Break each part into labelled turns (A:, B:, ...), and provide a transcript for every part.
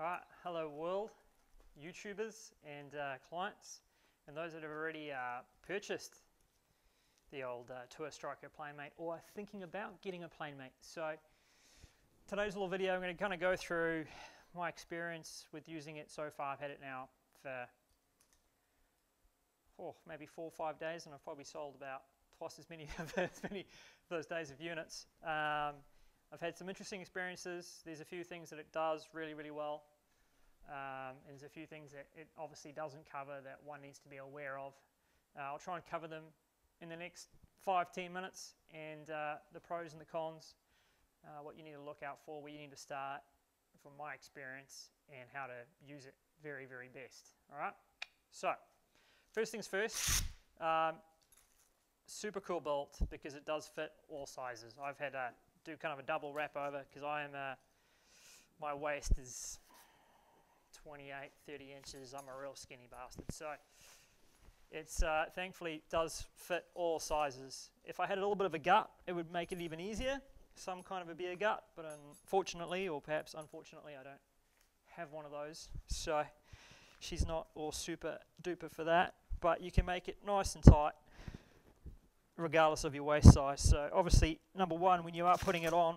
A: Alright, hello world, YouTubers and clients, and those that have already purchased the old tourstriker PlaneMate or are thinking about getting a PlaneMate. So today's little video, I'm going to kind of go through my experience with using it so far. I've had it now for maybe 4 or 5 days, and I've probably sold about twice as many of those days of units. I've had some interesting experiences. There's a few things that it does really, really well. And there's a few things that it obviously doesn't cover that one needs to be aware of. I'll try and cover them in the next 5-10 minutes, and the pros and the cons, what you need to look out for, where you need to start from my experience, and how to use it very, very best. Alright, so first things first, super cool built because it does fit all sizes. I've had to do kind of a double wrap over because I am my waist is 28-30 inches. I'm a real skinny bastard, so it's thankfully does fit all sizes. If I had a little bit of a gut, it would make it even easier, some kind of a beer gut, but unfortunately, or perhaps unfortunately, I don't have one of those, so she's not all super duper for that, but you can make it nice and tight regardless of your waist size. So obviously, number one, when you are putting it on,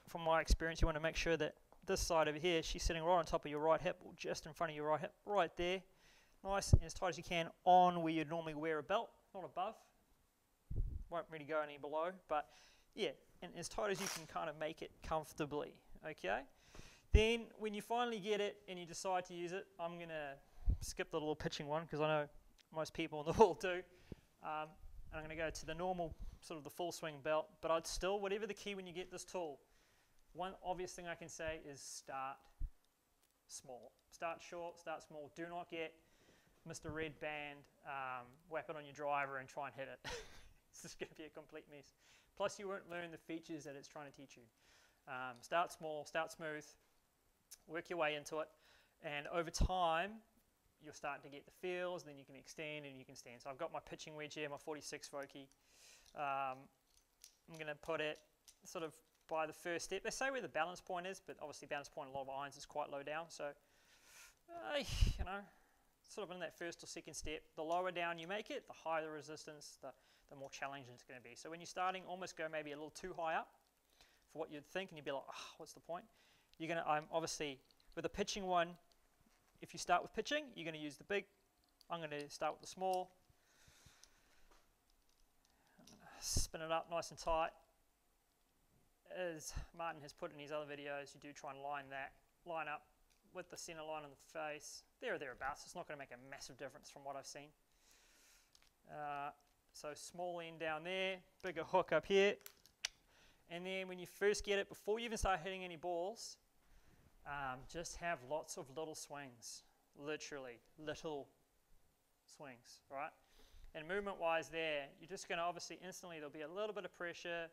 A: from my experience, you want to make sure that this side over here, she's sitting right on top of your right hip, or just in front of your right hip, right there, nice and as tight as you can, on where you'd normally wear a belt, not above, won't really go any below, but yeah, and as tight as you can kind of make it comfortably, okay? Then when you finally get it and you decide to use it, I'm going to skip the little pitching one because I know most people in the world do. I'm going to go to the normal, sort of the full swing belt, but I'd still, whatever the key when you get this tool, one obvious thing I can say is start small. Start short, start small. Do not get Mr. Red Band, whap it on your driver and try and hit it. It's just going to be a complete mess. Plus you won't learn the features that it's trying to teach you. Start small, start smooth, work your way into it, and over time you'll start to get the feels, then you can extend and you can stand. So I've got my pitching wedge here, my 46 Vokey. I'm going to put it sort of by the first step. They say where the balance point is, but obviously balance point in a lot of irons is quite low down. So, you know, sort of in that first or second step, the lower down you make it, the higher the resistance, the more challenging it's going to be. So when you're starting, almost go maybe a little too high up for what you'd think, and you'd be like, oh, what's the point? You're going to, obviously, with a pitching one, if you start with pitching, you're going to use the big. I'm going to start with the small. I'm going to spin it up nice and tight. As Martin has put in his other videos, you do try and line up with the center line on the face. There or thereabouts. It's not going to make a massive difference from what I've seen. So small end down there, bigger hook up here. And then when you first get it, before you even start hitting any balls, just have lots of little swings. Literally, little swings, right? And movement-wise there, you're just going to obviously instantly, there'll be a little bit of pressure.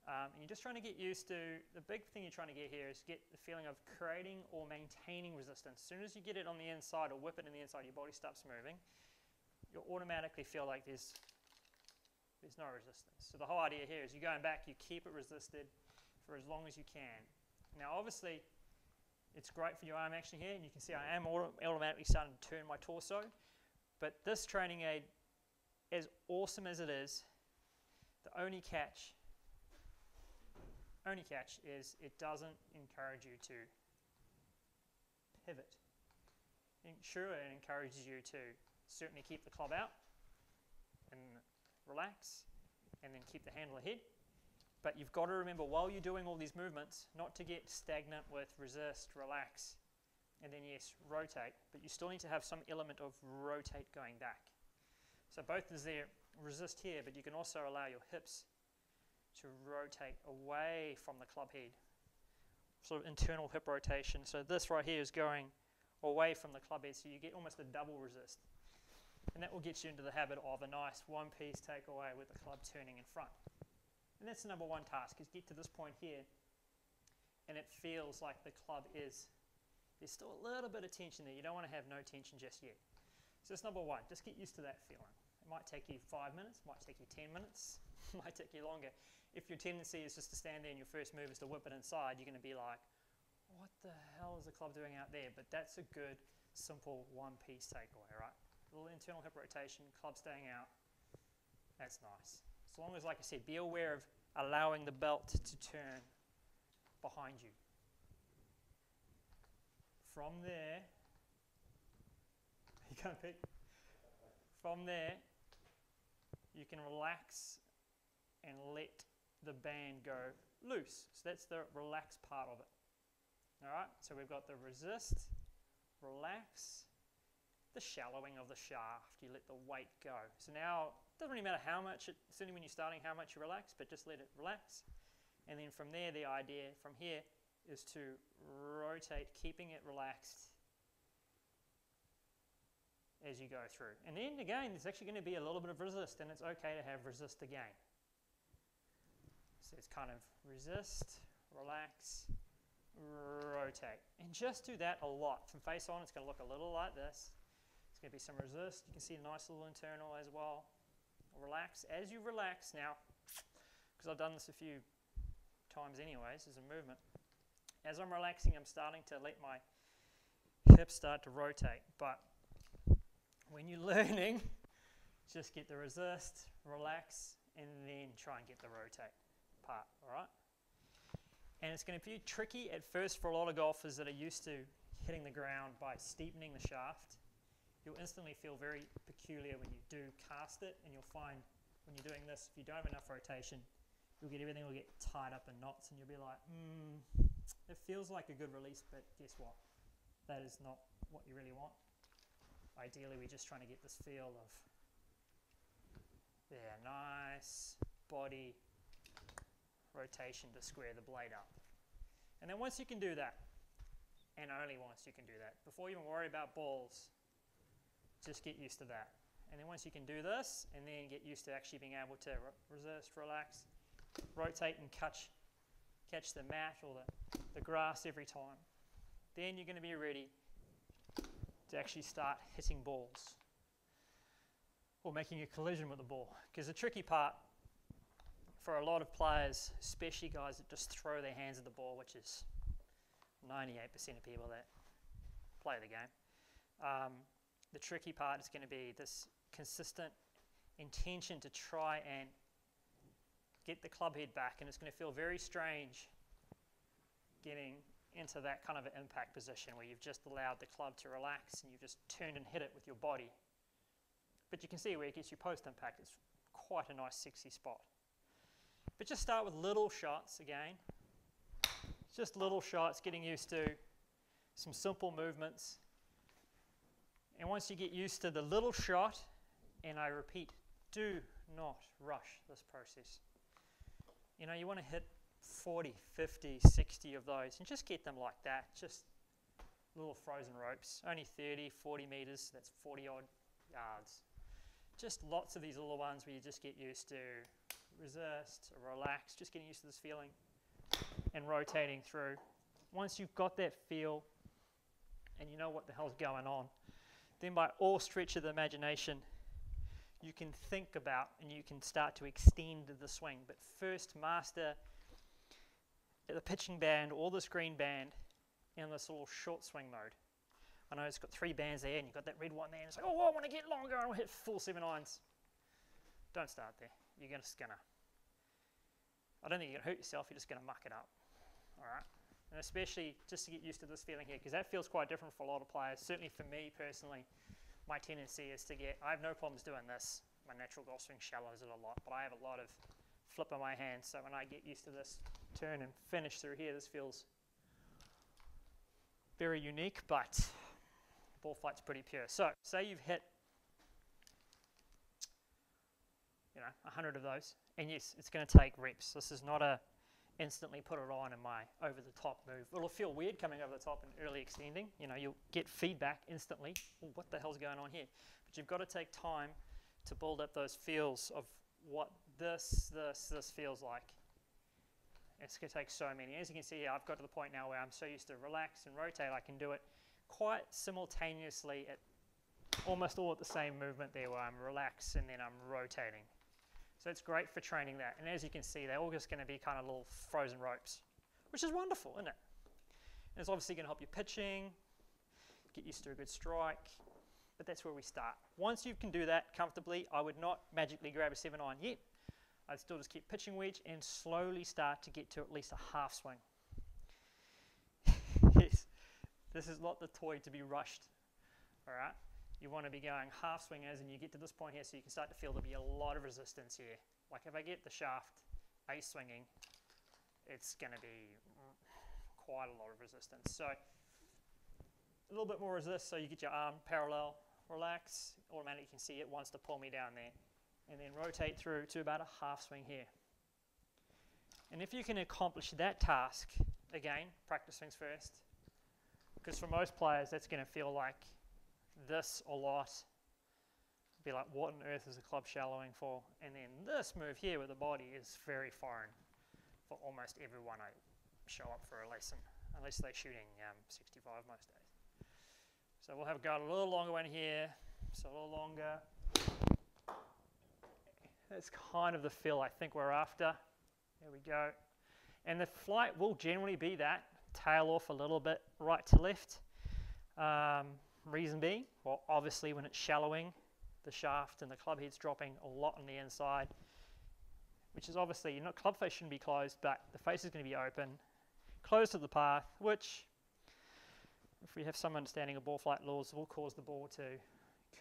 A: And you're just trying to get used to, the big thing you're trying to get here is get the feeling of creating or maintaining resistance. As soon as you get it on the inside or whip it in the inside, your body stops moving, you'll automatically feel like there's no resistance. So the whole idea here is you're going back, you keep it resisted for as long as you can. Now obviously, it's great for your arm action here, and you can see I am automatically starting to turn my torso, but this training aid, as awesome as it is, the only catch is it doesn't encourage you to pivot. Sure, it encourages you to certainly keep the club out and relax, and then keep the handle ahead. But you've got to remember while you're doing all these movements, not to get stagnant with resist, relax, and then yes, rotate, but you still need to have some element of rotate going back. So both is there, resist here, but you can also allow your hips to rotate away from the club head, sort of internal hip rotation. So this right here is going away from the club head, so you get almost a double resist. And that will get you into the habit of a nice one-piece takeaway with the club turning in front. And that's the number one task, is get to this point here, and it feels like the club there's still a little bit of tension there. You don't want to have no tension just yet. So that's number one, just get used to that feeling. It might take you 5 minutes, might take you 10 minutes, might take you longer. If your tendency is just to stand there and your first move is to whip it inside, you're going to be like, what the hell is the club doing out there? But that's a good, simple one-piece takeaway, right? A little internal hip rotation, club staying out. That's nice. As long as, like I said, be aware of allowing the belt to turn behind you. From there, you can't pick. From there, you can relax and let the band go loose. So that's the relaxed part of it. All right, so we've got the resist, relax, the shallowing of the shaft. You let the weight go. So now, it doesn't really matter how much, certainly when you're starting, how much you relax, but just let it relax. And then from there, the idea from here is to rotate, keeping it relaxed as you go through. And then again, there's actually going to be a little bit of resist, and it's okay to have resist again. So it's kind of resist, relax, rotate. And just do that a lot. From face on, it's going to look a little like this. It's going to be some resist. You can see a nice little internal as well. Relax. As you relax now, because I've done this a few times anyways as a movement, as I'm relaxing, I'm starting to let my hips start to rotate. But when you're learning, just get the resist, relax, and then try and get the rotate part, all right? And it's going to be tricky at first for a lot of golfers that are used to hitting the ground by steepening the shaft. You'll instantly feel very peculiar when you do cast it, and you'll find when you're doing this, if you don't have enough rotation, everything will get tied up in knots, and you'll be like, it feels like a good release, but guess what? That is not what you really want. Ideally, we're just trying to get this feel of, yeah, nice body rotation to square the blade up. And then once you can do that, and only once you can do that, before you even worry about balls, just get used to that. And then once you can do this, and then get used to actually being able to resist, relax, rotate and catch the mat or the grass every time, then you're going to be ready to actually start hitting balls or making a collision with the ball. Because the tricky part for a lot of players, especially guys that just throw their hands at the ball, which is 98% of people that play the game, the tricky part is going to be this consistent intention to try and get the club head back, and it's going to feel very strange getting into that kind of an impact position where you've just allowed the club to relax and you've just turned and hit it with your body. But you can see where it gets you post-impact. It's quite a nice, sexy spot. But just start with little shots again. Just little shots, getting used to some simple movements. And once you get used to the little shot, and I repeat, do not rush this process. You know, you want to hit 40, 50, 60 of those and just get them like that. Just little frozen ropes, only 30, 40 meters, that's 40 odd yards. Just lots of these little ones where you just get used to resist, relax, just getting used to this feeling and rotating through. Once you've got that feel and you know what the hell's going on, then by all stretch of the imagination, you can think about and you can start to extend the swing. But first, master the pitching band or this green band in this little short swing mode. I know it's got 3 bands there and you've got that red one there and it's like, oh, I want to get longer, I want to hit full 7 irons. Don't start there. You're just going to, I don't think you're going to hurt yourself, you're just going to muck it up. All right? And especially just to get used to this feeling here, because that feels quite different for a lot of players. Certainly for me personally, my tendency is to get, I have no problems doing this. My natural golf swing shallows it a lot, but I have a lot of flip in my hands. So when I get used to this turn and finish through here, this feels very unique, but ball flight's pretty pure. So say you've hit, 100 of those, and yes, it's going to take reps. This is not a instantly put it on in my over the top move. It'll feel weird coming over the top and early extending. You'll get feedback instantly. Oh, what the hell's going on here? But you've got to take time to build up those feels of what this feels like. It's going to take so many. As you can see here, I've got to the point now where I'm so used to relax and rotate, I can do it quite simultaneously at almost all at the same movement there, where I'm relaxed and then I'm rotating. So it's great for training that. And as you can see, they're all just going to be kind of little frozen ropes, which is wonderful, isn't it? And it's obviously going to help your pitching, get used to a good strike, but that's where we start. Once you can do that comfortably, I would not magically grab a 7-iron yet. I'd still just keep pitching wedge and slowly start to get to at least a half swing. Yes, this is not the toy to be rushed, all right? You want to be going half swing as and you get to this point here so you can start to feel there'll be a lot of resistance here. Like if I get the shaft ace swinging, it's going to be quite a lot of resistance. So a little bit more resist so you get your arm parallel, relax, automatically you can see it wants to pull me down there. And then rotate through to about a half swing here. And if you can accomplish that task, again, practice swings first, because for most players that's going to feel like this a lot. Be like, what on earth is the club shallowing for? And then this move here with the body is very foreign for almost everyone I show up for a lesson, unless they're shooting 65 most days. So we'll have got a little longer one here, so a little longer. That's kind of the feel I think we're after. There we go. And the flight will generally be that, tail off a little bit right to left. Reason being, well, obviously when it's shallowing, the shaft and the club head's dropping a lot on the inside, which is obviously, club face shouldn't be closed, but the face is going to be open, close to the path, which, if we have some understanding of ball flight laws, will cause the ball to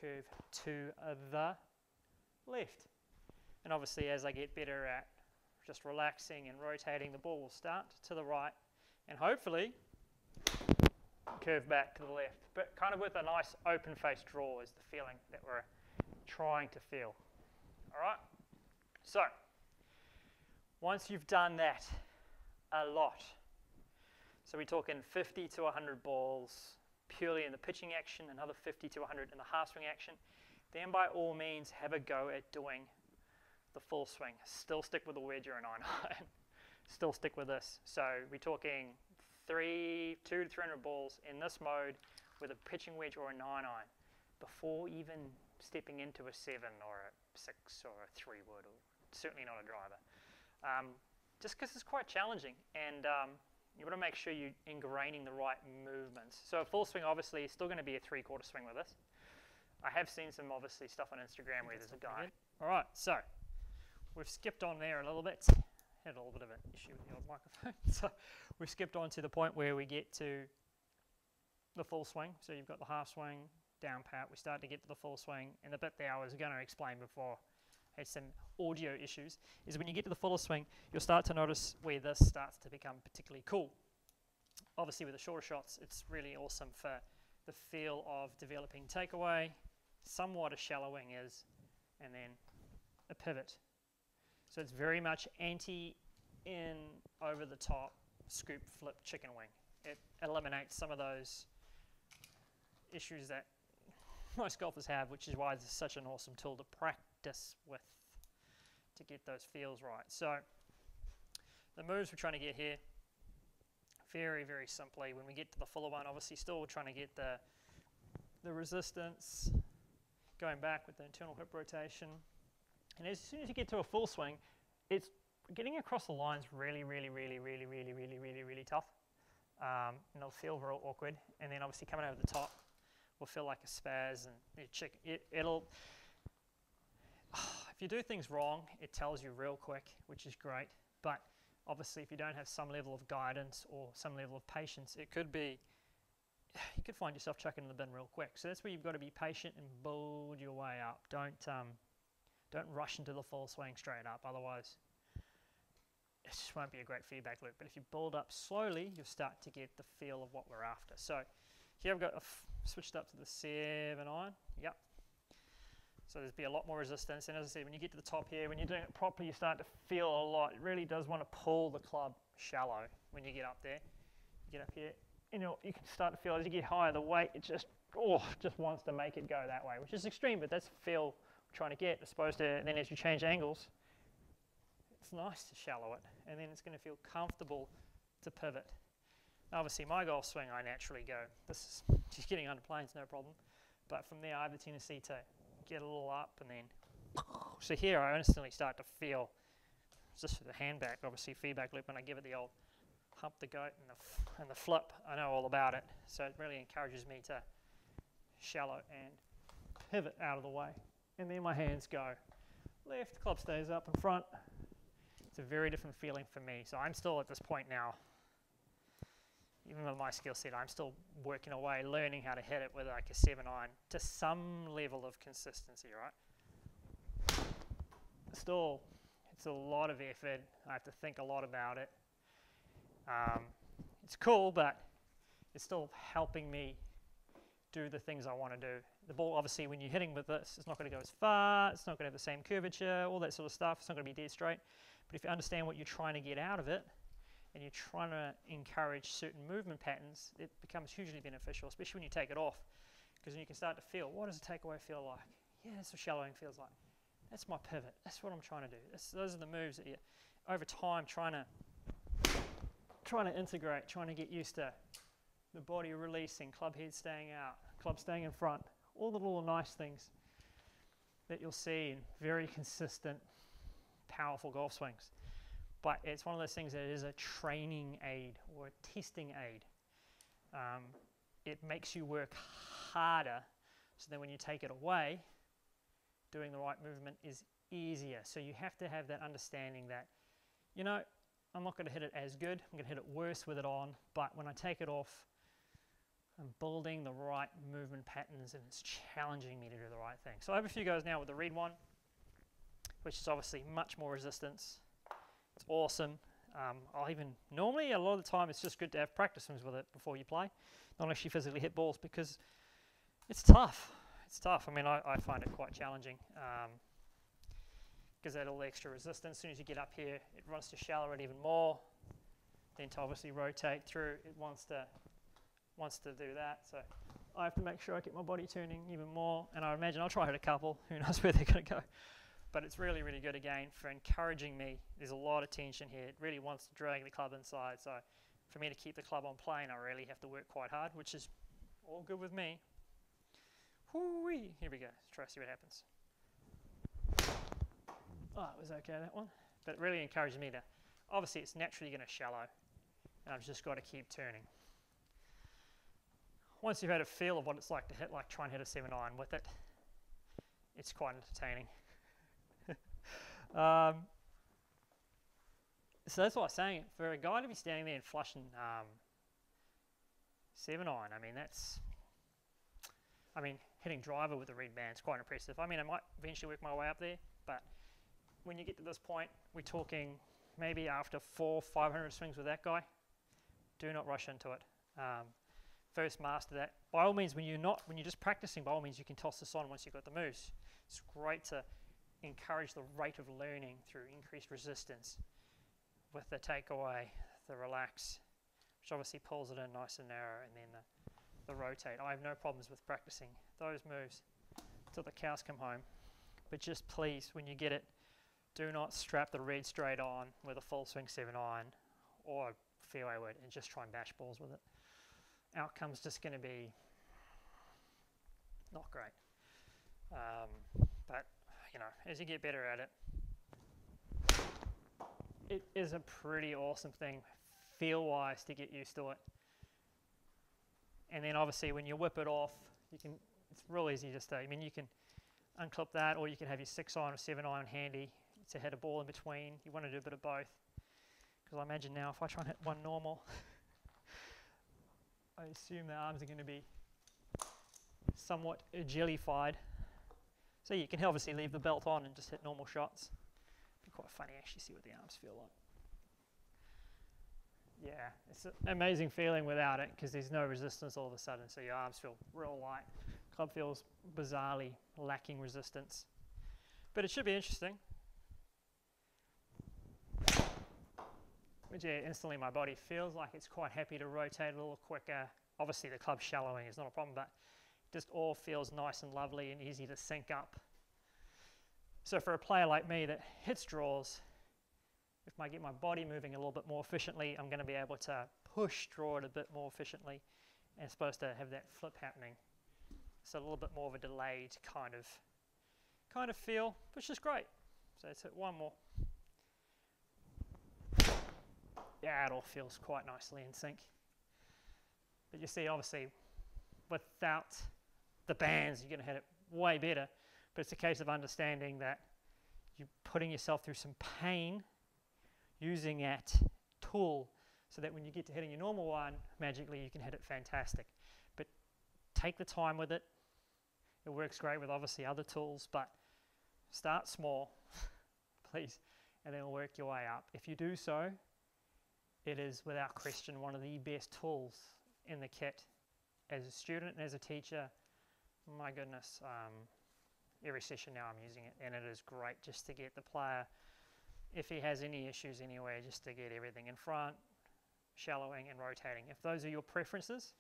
A: curve to the left. And obviously as I get better at just relaxing and rotating, the ball will start to the right and hopefully curve back to the left. But kind of with a nice open face draw is the feeling that we're trying to feel. All right? So, once you've done that a lot, so we're talking 50 to 100 balls purely in the pitching action, another 50 to 100 in the half swing action, then by all means have a go at doing the full swing. Still stick with a wedge or an iron. Still stick with this. So we're talking 200 to 300 balls in this mode with a pitching wedge or a 9-iron before even stepping into a 7 or a 6 or a 3 wood, or certainly not a driver. Just because it's quite challenging, and you want to make sure you're ingraining the right movements. So a full swing obviously is still going to be a 3/4 swing with this. I have seen some obviously stuff on Instagram where there's a guy. All right, so we've skipped on there a little bit. Had a little bit of an issue with the old microphone. So we've skipped on to the point where we get to the full swing. So you've got the half swing, down pat. We start to get to the full swing. And the bit there I was going to explain before, had some audio issues, is when you get to the fuller swing, you'll start to notice where this starts to become particularly cool. Obviously with the shorter shots, it's really awesome for the feel of developing takeaway, somewhat a shallow wing is, and then a pivot. So it's very much anti-in, over the top, scoop, flip, chicken wing. It eliminates some of those issues that most golfers have, which is why this is such an awesome tool to practice with to get those feels right. So the moves we're trying to get here, very, very simply, when we get to the fuller one, obviously still we're trying to get the resistance, going back with the internal hip rotation. And as soon as you get to a full swing, it's getting across the lines really, really, really, really, really, really, really, really tough. And it'll feel real awkward. And then obviously coming over the top will feel like a spaz, and it'll if you do things wrong, it tells you real quick, which is great. But obviously if you don't have some level of guidance or some level of patience, it could be, you could find yourself chucking in the bin real quick. So that's where you've got to be patient and build your way up. Don't rush into the full swing straight up, otherwise it just won't be a great feedback loop. But if you build up slowly, you'll start to get the feel of what we're after. So here I've got switched up to the 7-iron. Yep. So there's be a lot more resistance. And as I said, when you get to the top here, when you're doing it properly, you start to feel a lot. It really does want to pull the club shallow when you get up there. You get up here, you can start to feel as you get higher, the weight, it just wants to make it go that way, which is extreme, but that's the feel we're trying to get, as opposed to then as you change angles, it's nice to shallow it, and then it's going to feel comfortable to pivot. Now, obviously, my golf swing, I naturally go, this is just getting under planes, no problem, but from there I have a tendency to get a little up, and then, so here I instantly start to feel, just for the hand back, obviously feedback loop, when I give it the old pump the goat and the flip, I know all about it. So it really encourages me to shallow and pivot out of the way. And then my hands go left, club stays up in front. It's a very different feeling for me. So I'm still at this point now, even with my skill set, I'm still working away, learning how to hit it with like a 7-iron to some level of consistency, right? Still, it's a lot of effort. I have to think a lot about it. It's cool, but it's still helping me do the things I want to do. The ball, obviously, when you're hitting with this, it's not going to go as far, it's not going to have the same curvature, all that sort of stuff. It's not going to be dead straight. But if you understand what you're trying to get out of it, and you're trying to encourage certain movement patterns, it becomes hugely beneficial, especially when you take it off. Because then you can start to feel, what does a takeaway feel like? Yeah, that's what shallowing feels like. That's my pivot. That's what I'm trying to do. Those are the moves that you, over time, trying to integrate, trying to get used to the body releasing, club head staying out, club staying in front, all the little nice things that you'll see in very consistent, powerful golf swings. But it's one of those things that is a training aid or a testing aid. It makes you work harder, so then when you take it away, doing the right movement is easier. So you have to have that understanding that, you know, I'm not going to hit it as good, I'm going to hit it worse with it on, but when I take it off, I'm building the right movement patterns and it's challenging me to do the right thing. So I have a few goes now with the reed one, which is obviously much more resistance. It's awesome. I'll even, normally a lot of the time it's just good to have practice swings with it before you play, not actually physically hit balls, because it's tough. It's tough. I mean, I find it quite challenging because that all extra resistance, as soon as you get up here, it wants to shallow it even more. Then to obviously rotate through, it wants to do that. So I have to make sure I get my body turning even more. And I imagine I'll try hit a couple. Who knows where they're going to go. But it's really, really good again for encouraging me. There's a lot of tension here. It really wants to drag the club inside. So for me to keep the club on plane, I really have to work quite hard, which is all good with me. Whoo-wee. Here we go. Let's try to see what happens. Oh, it was okay, that one. But it really encourages me to, obviously it's naturally going to shallow. And I've just got to keep turning. Once you've had a feel of what it's like to hit, like try and hit a 7-iron with it, it's quite entertaining. So that's what I was saying. For a guy to be standing there and flushing 7-iron, I mean, hitting driver with the reed band is quite impressive. I mean, I might eventually work my way up there, but when you get to this point, we're talking maybe after 400-500 swings with that guy, do not rush into it. First master that. By all means, when you're just practicing, by all means, you can toss this on once you've got the moves. It's great to encourage the rate of learning through increased resistance with the takeaway, the relax, which obviously pulls it in nice and narrow, and then the rotate. I have no problems with practicing those moves till the cows come home. But just please, when you get it, do not strap the reed straight on with a full swing 7-iron or a fairway wood and just try and bash balls with it. Outcome's just going to be not great. But you know, as you get better at it, it is a pretty awesome thing, feel-wise, to get used to it. And then obviously when you whip it off, it's real easy just to, I mean, you can unclip that, or you can have your 6-iron or 7-iron handy to hit a ball in between. You want to do a bit of both. Because I imagine now if I try and hit one normal, I assume the arms are going to be somewhat jellified. So you can obviously leave the belt on and just hit normal shots. It'd be quite funny actually see what the arms feel like. Yeah, it's an amazing feeling without it because there's no resistance all of a sudden. So your arms feel real light. Club feels bizarrely lacking resistance. But it should be interesting. But yeah, instantly my body feels like it's quite happy to rotate a little quicker. Obviously the club shallowing is not a problem, but it just all feels nice and lovely and easy to sync up. So for a player like me that hits draws, if I get my body moving a little bit more efficiently, I'm going to be able to push draw it a bit more efficiently, and it's supposed to have that flip happening. So a little bit more of a delayed kind of feel, which is great. So let's hit one more. yeah, it all feels quite nicely in sync. But you see, obviously, without the bands, you're going to hit it way better. But it's a case of understanding that you're putting yourself through some pain using that tool so that when you get to hitting your normal one, magically you can hit it fantastic. But take the time with it. It works great with obviously other tools, but start small, please, and then work your way up. If you do so, it is without question one of the best tools in the kit. As a student and as a teacher, my goodness, every session now I'm using it, and it is great just to get the player, if he has any issues anywhere, just to get everything in front, shallowing and rotating. If those are your preferences,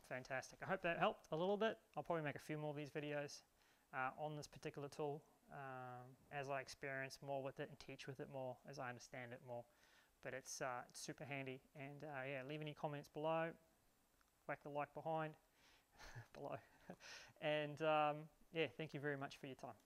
A: fantastic. I hope that helped a little bit. I'll probably make a few more of these videos on this particular tool as I experience more with it and teach with it more, as I understand it more. But it's super handy, and yeah, leave any comments below, whack the like behind, below, and yeah, thank you very much for your time.